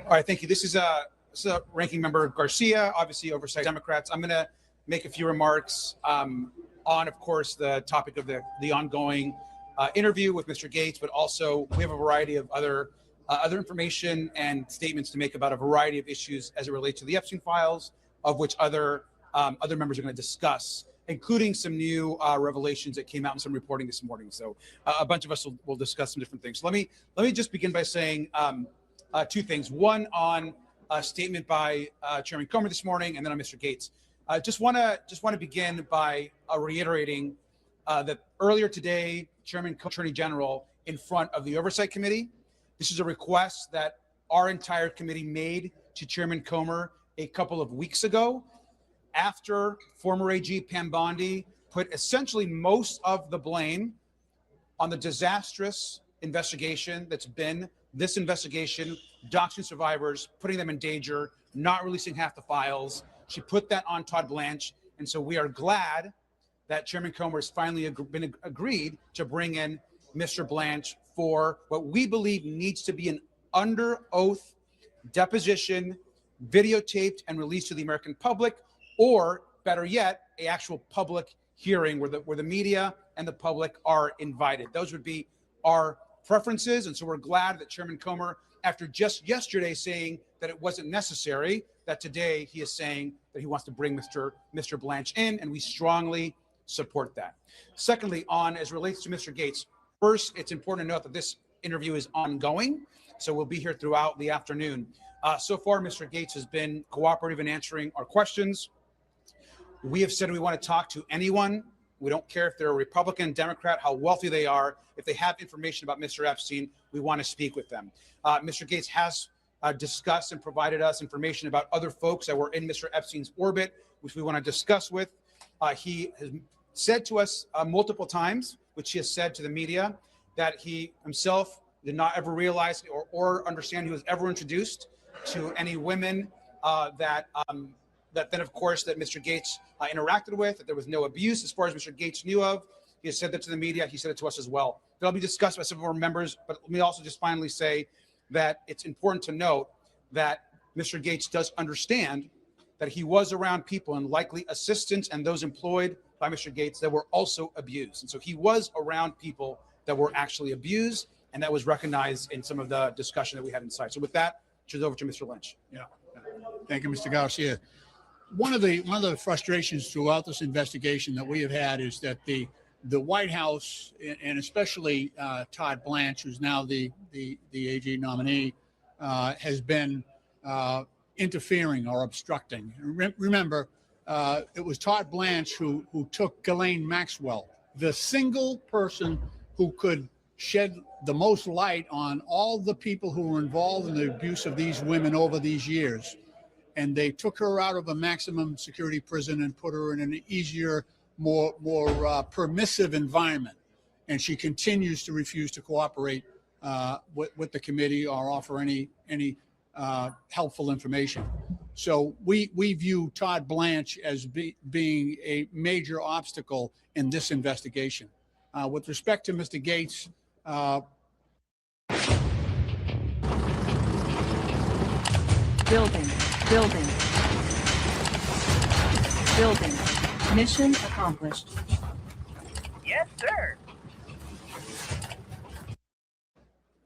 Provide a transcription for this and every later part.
All right, thank you. This is Ranking Member Garcia, obviously oversight Democrats. I'm going to make a few remarks on, of course, the topic of the ongoing interview with Mr. Gates, but also we have a variety of other information and statements to make about a variety of issues as it relates to the Epstein files, of which other members are going to discuss, including some new revelations that came out in some reporting this morning. So a bunch of us will discuss some different things. So let me just begin by saying two things. One on a statement by Chairman Comer this morning, and then on Mr. Gates. Just want to begin by reiterating that earlier today, Chairman Attorney General in front of the Oversight Committee. This is a request that our entire committee made to Chairman Comer a couple of weeks ago, after former AG Pam Bondi put essentially most of the blame on the disastrous investigation that's been this investigation, doxing survivors, putting them in danger, not releasing half the files. She put that on Todd Blanche. And so we are glad that Chairman Comer has finally been agreed to bring in Mr. Blanche for what we believe needs to be an under oath deposition, videotaped and released to the American public, or better yet, an actual public hearing where the media and the public are invited. Those would be our preferences. And so we're glad that Chairman Comer, after just yesterday saying that it wasn't necessary, that today he is saying that he wants to bring Mr. Blanche in, and we strongly support that. Secondly, as relates to Mr. Gates, first, it's important to note that this interview is ongoing, so we'll be here throughout the afternoon. So far, Mr. Gates has been cooperative in answering our questions. We have said we want to talk to anyone. We don't care if they're a Republican, Democrat, how wealthy they are. If they have information about Mr. Epstein, we want to speak with them. Mr. Gates has discussed and provided us information about other folks that were in Mr. Epstein's orbit, which we want to discuss with. He has said to us multiple times, which he has said to the media, that he himself did not ever realize or understand he was ever introduced to any women that then, of course, that Mr. Gates interacted with, that there was no abuse as far as Mr. Gates knew of. He has said that to the media. He said it to us as well. That'll be discussed by some of our members. But let me also just finally say that it's important to note that Mr. Gates does understand that he was around people and likely assistants and those employed by Mr. Gates that were also abused. And so he was around people that were actually abused, and that was recognized in some of the discussion that we had inside. So with that, turn it over to Mr. Lynch. Yeah. Thank you, Mr. Garcia. One of the frustrations throughout this investigation that we have had is that the White House, and especially Todd Blanche, who's now the AG nominee, has been interfering or obstructing. Remember, it was Todd Blanche who took Ghislaine Maxwell, the single person who could shed the most light on all the people who were involved in the abuse of these women over these years. And they took her out of a maximum security prison and put her in an easier, more permissive environment. And she continues to refuse to cooperate with the committee or offer any helpful information. So we view Todd Blanche as being a major obstacle in this investigation. With respect to Mr. Gates, Building. Mission accomplished. Yes, sir.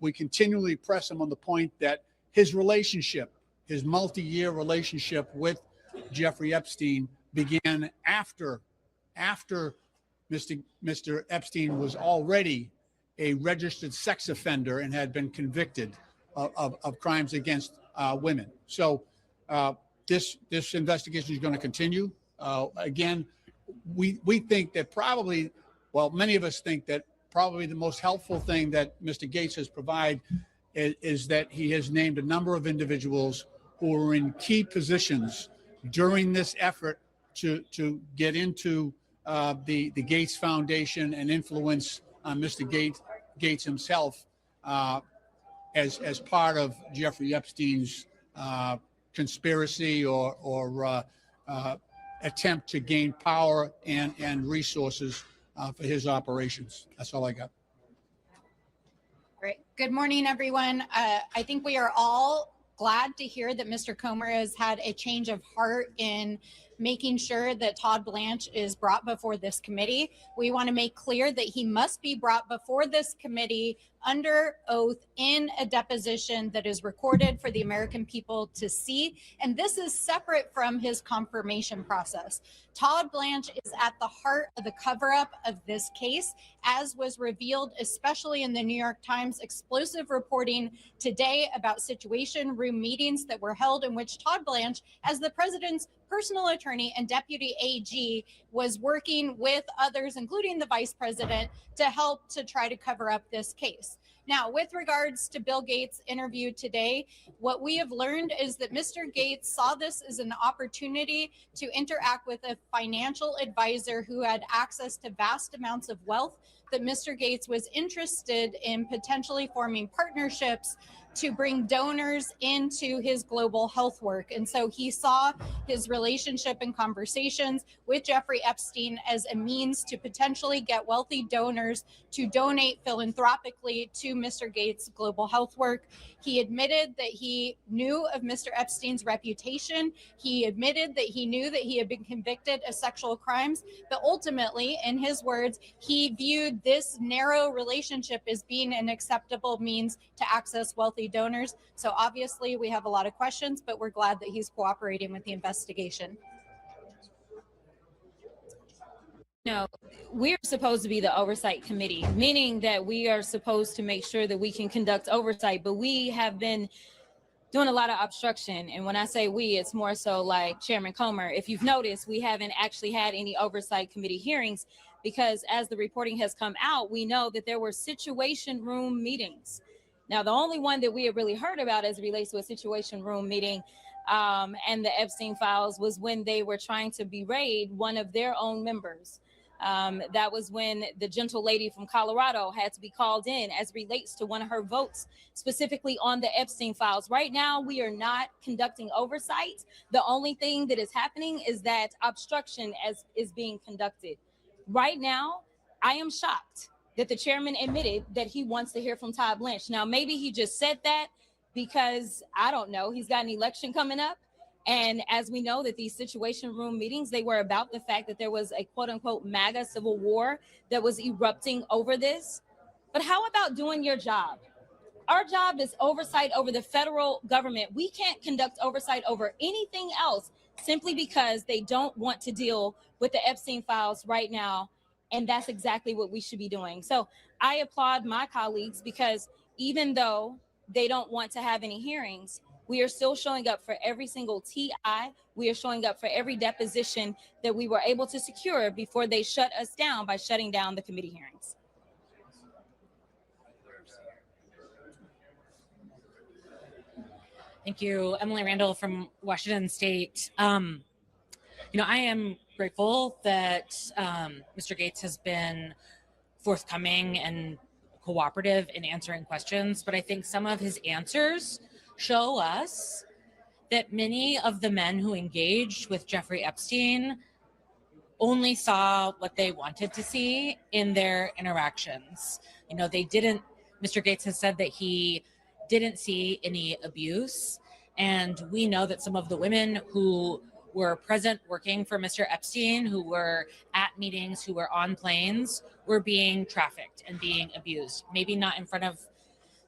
we continually press him on the point that his relationship, his multi-year relationship with Jeffrey Epstein began after Mr. Epstein was already a registered sex offender and had been convicted of crimes against women. So this investigation is going to continue. Again, we think that probably, well, many of us think that probably the most helpful thing that Mr. Gates has provided is that he has named a number of individuals who are in key positions during this effort to get into the Gates Foundation and influence Mr. Gates himself. as part of Jeffrey Epstein's conspiracy or attempt to gain power and resources for his operations. That's all I got. Great. Good morning, everyone. I think we are all glad to hear that Mr. Comer has had a change of heart in making sure that Todd Blanche is brought before this committee. We want to make clear that he must be brought before this committee under oath in a deposition that is recorded for the American people to see. And this is separate from his confirmation process. Todd Blanche is at the heart of the cover-up of this case, as was revealed, especially in the New York Times explosive reporting today about Situation Room meetings that were held in which Todd Blanche, as the president's personal attorney and deputy AG, was working with others, including the vice president, to help to try to cover up this case. Now, with regards to Bill Gates' interview today, what we have learned is that Mr. Gates saw this as an opportunity to interact with a financial advisor who had access to vast amounts of wealth, that Mr. Gates was interested in potentially forming partnerships to bring donors into his global health work. And so he saw his relationship and conversations with Jeffrey Epstein as a means to potentially get wealthy donors to donate philanthropically to Mr. Gates' global health work. He admitted that he knew of Mr. Epstein's reputation. He admitted that he knew that he had been convicted of sexual crimes, but ultimately, in his words, he viewed this narrow relationship as being an acceptable means to access wealthy donors. So obviously we have a lot of questions, but we're glad that he's cooperating with the investigation. No, we're supposed to be the oversight committee, meaning that we are supposed to make sure that we can conduct oversight, but we have been doing a lot of obstruction. And when I say we, it's more so like Chairman Comer. If you've noticed, we haven't actually had any oversight committee hearings because as the reporting has come out, we know that there were situation room meetings. Now, the only one that we have really heard about as it relates to a situation room meeting and the Epstein files was when they were trying to berate one of their own members. That was when the gentle lady from Colorado had to be called in as relates to one of her votes specifically on the Epstein files. Right now, we are not conducting oversight. The only thing that is happening is that obstruction is being conducted. Right now, I am shocked that the chairman admitted that he wants to hear from Todd Blanche. Now, maybe he just said that because, I don't know, he's got an election coming up. And as we know that these situation room meetings, they were about the fact that there was a quote unquote MAGA civil war that was erupting over this. But how about doing your job? Our job is oversight over the federal government. We can't conduct oversight over anything else simply because they don't want to deal with the Epstein files right now. And that's exactly what we should be doing. So I applaud my colleagues because even though they don't want to have any hearings, we are still showing up for every single TI. We are showing up for every deposition that we were able to secure before they shut us down by shutting down the committee hearings. Thank you, Emily Randall from Washington State. I am grateful that Mr. Gates has been forthcoming and cooperative in answering questions, but I think some of his answers show us that many of the men who engaged with Jeffrey Epstein only saw what they wanted to see in their interactions. Mr. Gates has said that he didn't see any abuse. And we know that some of the women who were present working for Mr. Epstein, who were at meetings, who were on planes, were being trafficked and being abused. Maybe not in front of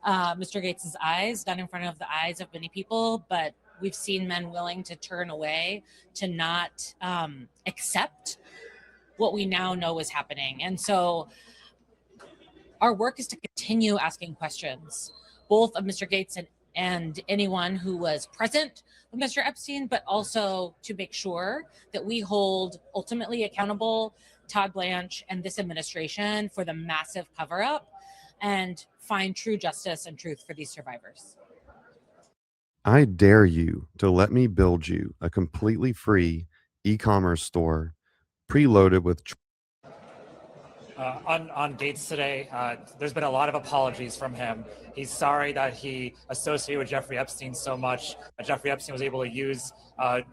Mr. Gates's eyes, not in front of the eyes of many people, but we've seen men willing to turn away, to not accept what we now know is happening. And so our work is to continue asking questions, both of Mr. Gates and anyone who was present with Mr. Epstein, but also to make sure that we hold ultimately accountable Todd Blanche and this administration for the massive cover-up and find true justice and truth for these survivors. I dare you to let me build you a completely free e-commerce store preloaded with on Gates today, there's been a lot of apologies from him. He's sorry that he associated with Jeffrey Epstein so much. Jeffrey Epstein was able to use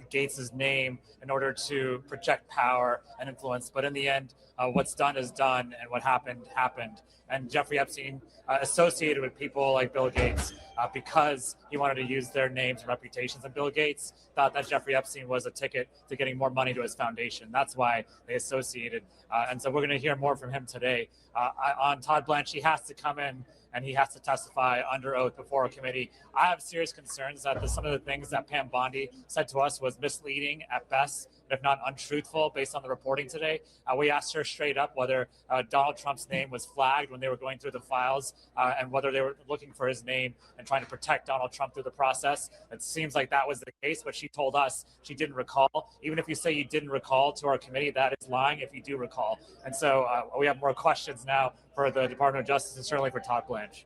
Gates's name in order to project power and influence. But in the end, what's done is done, and what happened happened. And Jeffrey Epstein associated with people like Bill Gates because he wanted to use their names and reputations. And Bill Gates thought that Jeffrey Epstein was a ticket to getting more money to his foundation. That's why they associated. And so we're going to hear more from him today. On Todd Blanche, he has to come in and he has to testify under oath before a committee. I have serious concerns that some of the things that Pam Bondi said to us was misleading at best, if not untruthful, based on the reporting today. We asked her straight up whether Donald Trump's name was flagged when they were going through the files and whether they were looking for his name and trying to protect Donald Trump through the process. It seems like that was the case, but she told us she didn't recall. Even if you say you didn't recall to our committee, that is lying if you do recall. And so we have more questions now for the Department of Justice and certainly for Todd Blanche.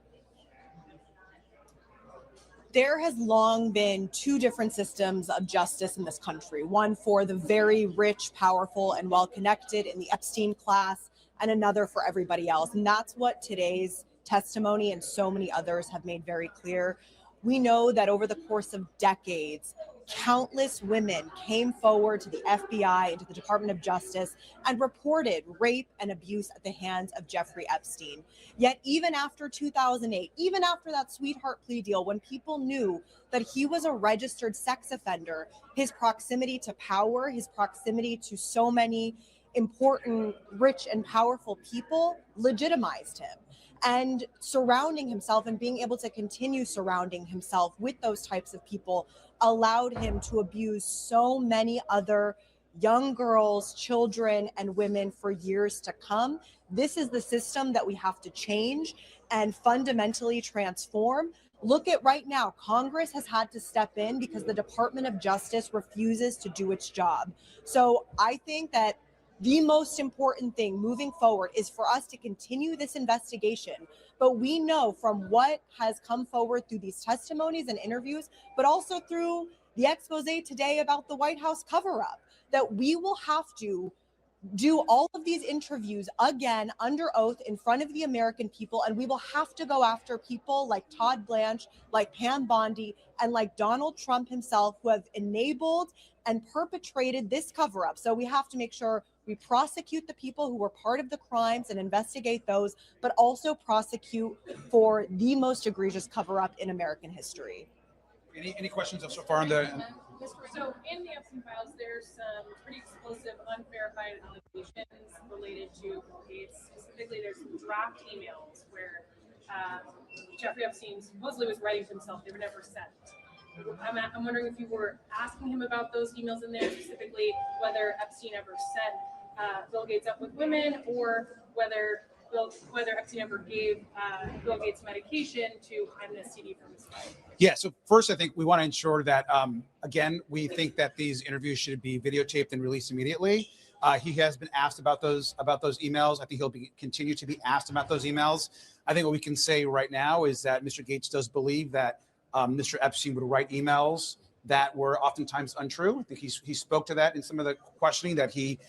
There has long been two different systems of justice in this country, one for the very rich, powerful, and well-connected in the Epstein class, and another for everybody else. And that's what today's testimony and so many others have made very clear. We know that over the course of decades, countless women came forward to the FBI and to the Department of Justice and reported rape and abuse at the hands of Jeffrey Epstein. Yet even after 2008, even after that sweetheart plea deal, when people knew that he was a registered sex offender, his proximity to power, his proximity to so many important, rich, and powerful people legitimized him. And surrounding himself and being able to continue surrounding himself with those types of people allowed him to abuse so many other young girls, children, and women for years to come. This is the system that we have to change and fundamentally transform. Look at right now, Congress has had to step in because the Department of Justice refuses to do its job. So I think that the most important thing moving forward is for us to continue this investigation. But we know from what has come forward through these testimonies and interviews, but also through the expose today about the White House cover-up, that we will have to do all of these interviews again under oath in front of the American people, and we will have to go after people like Todd Blanche, like Pam Bondi, and like Donald Trump himself, who have enabled and perpetrated this cover-up. So we have to make sure we prosecute the people who were part of the crimes and investigate those, but also prosecute for the most egregious cover-up in American history. Any questions so far on the? So in the Epstein files, there's some pretty explosive, unverified allegations related to Bill Gates. Specifically, there's some draft emails where Jeffrey Epstein supposedly was writing to himself. They were never sent. I'm wondering if you were asking him about those emails in there, specifically whether Epstein ever set Bill Gates up with women, or whether Epstein ever gave Bill Gates medication to hide an STD from his wife. Yeah. So first, I think we want to ensure that, again, we think that these interviews should be videotaped and released immediately. He has been asked about those emails. I think he'll continue to be asked about those emails. I think what we can say right now is that Mr. Gates does believe that Mr. Epstein would write emails that were oftentimes untrue. I think he spoke to that in some of the questioning, that he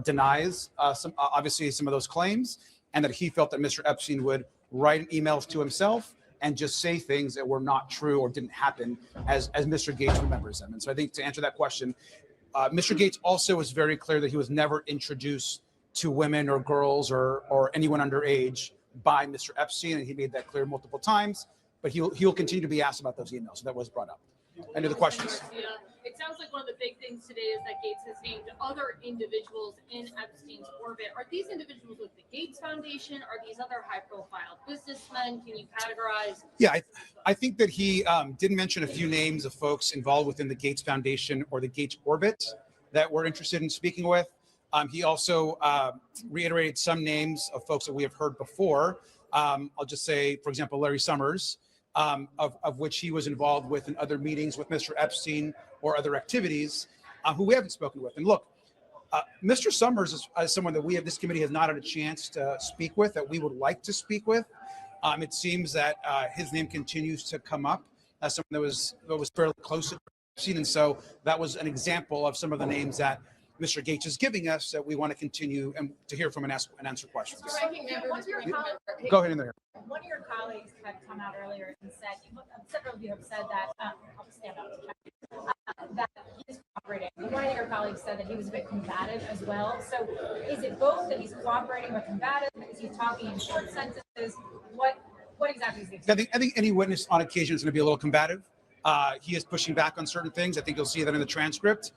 denies obviously some of those claims, and that he felt that Mr. Epstein would write emails to himself and just say things that were not true or didn't happen as Mr. Gates remembers them. And so I think to answer that question, Mr. Gates also was very clear that he was never introduced to women or girls or anyone underage by Mr. Epstein, and he made that clear multiple times. But he'll continue to be asked about those emails. So that was brought up. Any other questions? It sounds like one of the big things today is that Gates has named other individuals in Epstein's orbit. Are these individuals with the Gates Foundation? Are these other high-profile businessmen? Can you categorize? Yeah, I think that he did mention a few names of folks involved within the Gates Foundation or the Gates orbit that we're interested in speaking with. He also reiterated some names of folks that we have heard before. I'll just say, for example, Larry Summers, of which he was involved with in other meetings with Mr. Epstein or other activities, who we haven't spoken with. And look, Mr. Summers is someone that this committee has not had a chance to speak with, that we would like to speak with. It seems that his name continues to come up as someone that was fairly close to Epstein. And so that was an example of some of the names that Mr. Gates is giving us that we want to continue and to hear from and answer questions. Go ahead in there. One of your colleagues had come out earlier and said, several of you have said that, I'll stand up, that he's cooperating. One of your colleagues said that he was a bit combative as well. So is it both that he's cooperating or combative? Is he talking in short sentences? What exactly is the I think any witness on occasion is going to be a little combative. He is pushing back on certain things. I think you'll see that in the transcript.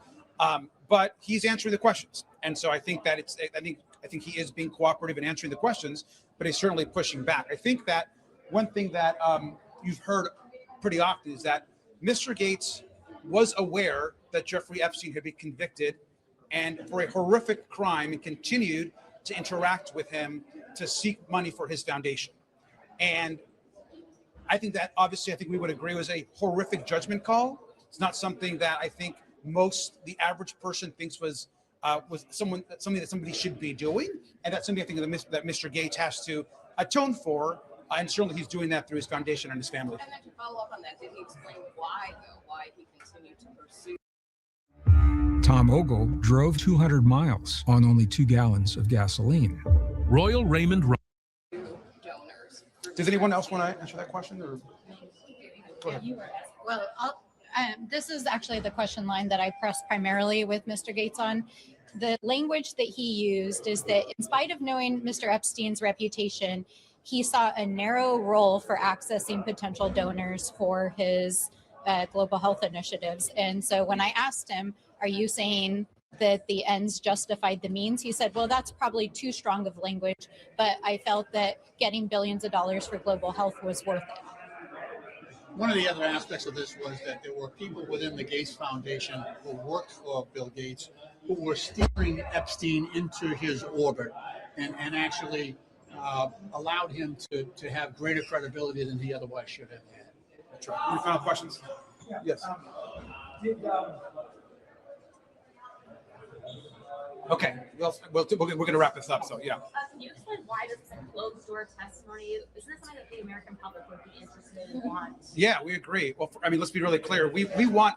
But he's answering the questions. And so I think that I think he is being cooperative in answering the questions, but he's certainly pushing back. I think that one thing that you've heard pretty often is that Mr. Gates was aware that Jeffrey Epstein had been convicted and for a horrific crime and continued to interact with him to seek money for his foundation. And I think that obviously, I think we would agree was a horrific judgment call. It's not something that I think the average person thinks was something that somebody should be doing, and that's something I think that Mr. Gates has to atone for, and certainly he's doing that through his foundation and his family. And then to follow up on that, did he explain why he continued to pursue? Tom Ogle drove 200 miles on only 2 gallons of gasoline. Royal Raymond. Donors. Does anyone else want to answer that question? Or go ahead. Well, this is actually the question line that I pressed primarily with Mr. Gates on. The language that he used is that in spite of knowing Mr. Epstein's reputation, he saw a narrow role for accessing potential donors for his global health initiatives. And so when I asked him, are you saying that the ends justified the means? He said, well, that's probably too strong of language, but I felt that getting billions of dollars for global health was worth it. One of the other aspects of this was that there were people within the Gates Foundation who worked for Bill Gates who were steering Epstein into his orbit and actually allowed him to have greater credibility than he otherwise should have had. That's right. Any final questions? Yeah. Yes. Okay, we're going to wrap this up. So yeah. Can you explain why this is a closed door testimony? Isn't this something that the American public would be interested in and want? Yeah, we agree. Well, I mean, let's be really clear. We want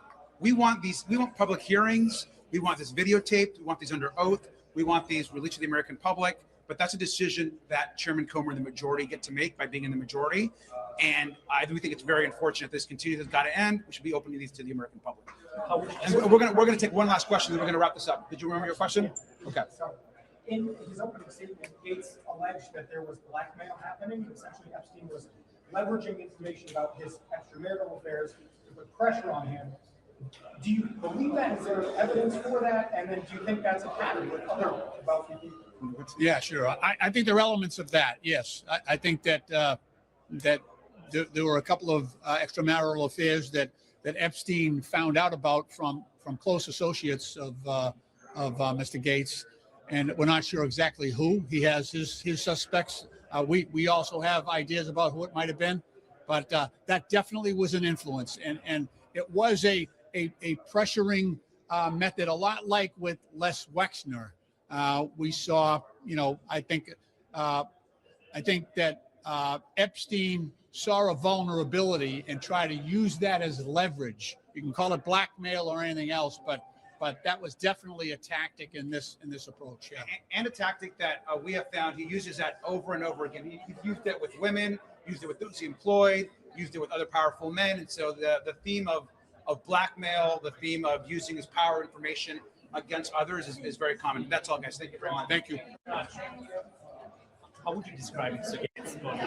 public hearings. We want this videotaped. We want these under oath. We want these released to the American public. But that's a decision that Chairman Comer and the majority get to make by being in the majority. And we think it's very unfortunate this continues. It's got to end. We should be opening these to the American public. And we're gonna take one last question, then we're gonna wrap this up. Did you remember your question? Okay. In his opening statement, Gates alleged that there was blackmail happening. Essentially, Epstein was leveraging information about his extramarital affairs to put pressure on him. Do you believe that? Is there evidence for that? And then do you think that's a pattern with other wealthy people? Yeah, sure. I think there are elements of that. Yes, I think that that there were a couple of extramarital affairs that Epstein found out about from close associates of Mr. Gates, and we're not sure exactly who. He has his suspects. We also have ideas about who it might have been, but that definitely was an influence, and it was a pressuring method, a lot like with Les Wexner. We saw, I think that Epstein saw a vulnerability and tried to use that as leverage. You can call it blackmail or anything else, but that was definitely a tactic in this approach. Yeah. And a tactic that we have found he uses that over and over again. He's used it with women, used it with those he employed, used it with other powerful men. And so the theme of blackmail, the theme of using his power information against others is very common. That's all, guys. Thank you very much. Thank you. How would you describe Mr. Gates' motive?